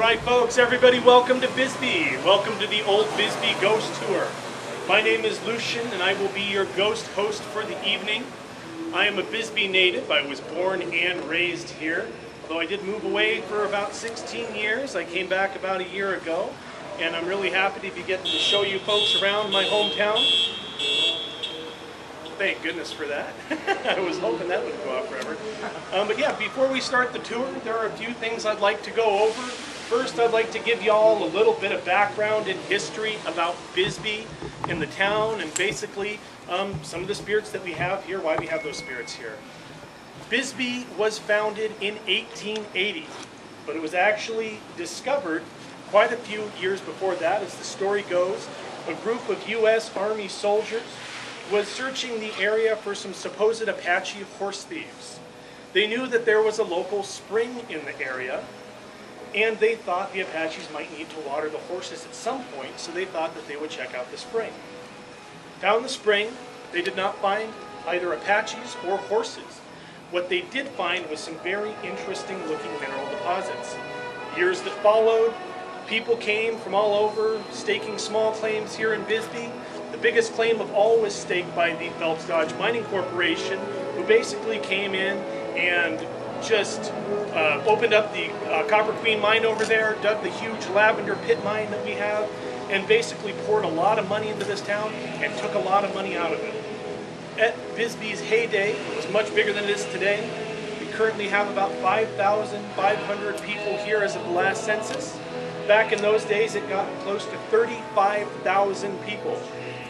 Alright folks, everybody welcome to Bisbee. Welcome to the Old Bisbee Ghost Tour. My name is Lucian and I will be your ghost host for the evening. I am a Bisbee native. I was born and raised here. Although I did move away for about 16 years. I came back about a year ago. And I'm really happy to be getting to show you folks around my hometown. Thank goodness for that. I was hoping that wouldn't go off forever. But yeah, before we start the tour, there are a few things I'd like to go over. First, I'd like to give you all a little bit of background and history about Bisbee in the town and basically some of the spirits that we have here, why we have those spirits here. Bisbee was founded in 1880, but it was actually discovered quite a few years before that. As the story goes, a group of U.S. Army soldiers was searching the area for some supposed Apache horse thieves. They knew that there was a local spring in the area, and they thought the Apaches might need to water the horses at some point, so they thought that they would check out the spring. Found the spring. They did not find either Apaches or horses. What they did find was some very interesting looking mineral deposits. Years that followed, people came from all over, staking small claims here in Bisbee. The biggest claim of all was staked by the Phelps Dodge Mining Corporation, who basically came in and just opened up the Copper Queen mine over there, dug the huge lavender pit mine that we have, and basically poured a lot of money into this town and took a lot of money out of it. At Bisbee's heyday, it was much bigger than it is today. We currently have about 5,500 people here as of the last census. Back in those days, it got close to 35,000 people.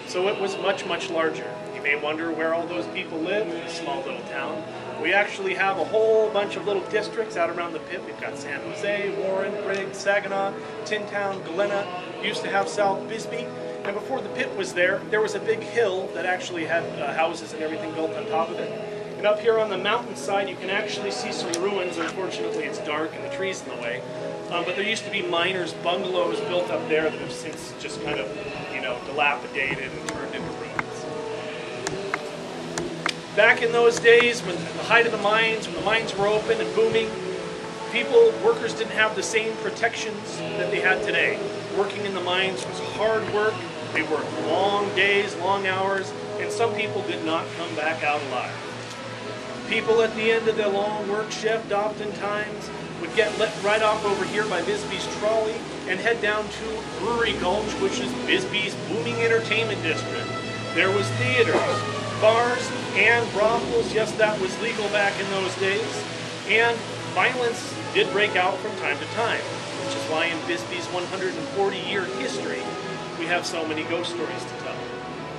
So it was much, much larger. You may wonder where all those people live in a small little town. We actually have a whole bunch of little districts out around the pit. We've got San Jose, Warren, Briggs, Saginaw, Tintown, Galena. We used to have South Bisbee. And before the pit was there, there was a big hill that actually had houses and everything built on top of it. And up here on the mountainside, you can actually see some ruins. Unfortunately, it's dark and the tree's in the way. But there used to be miners' bungalows built up there that have since just kind of, dilapidated and turned into ruins. Back in those days, when at the height of the mines, when the mines were open and booming, workers didn't have the same protections that they had today. Working in the mines was hard work. They worked long days, long hours, and some people did not come back out alive. People at the end of their long work shift oftentimes would get let right off over here by Bisbee's trolley and head down to Brewery Gulch, which is Bisbee's booming entertainment district. There was theaters, bars, and brothels. Yes, that was legal back in those days. And violence did break out from time to time, which is why in Bisbee's 140-year history, we have so many ghost stories to tell.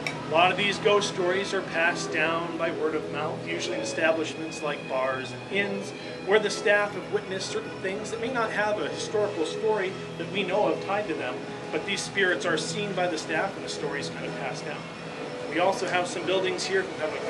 A lot of these ghost stories are passed down by word of mouth, usually in establishments like bars and inns, where the staff have witnessed certain things that may not have a historical story that we know of tied to them, but these spirits are seen by the staff and the stories kind of passed down. We also have some buildings here that have a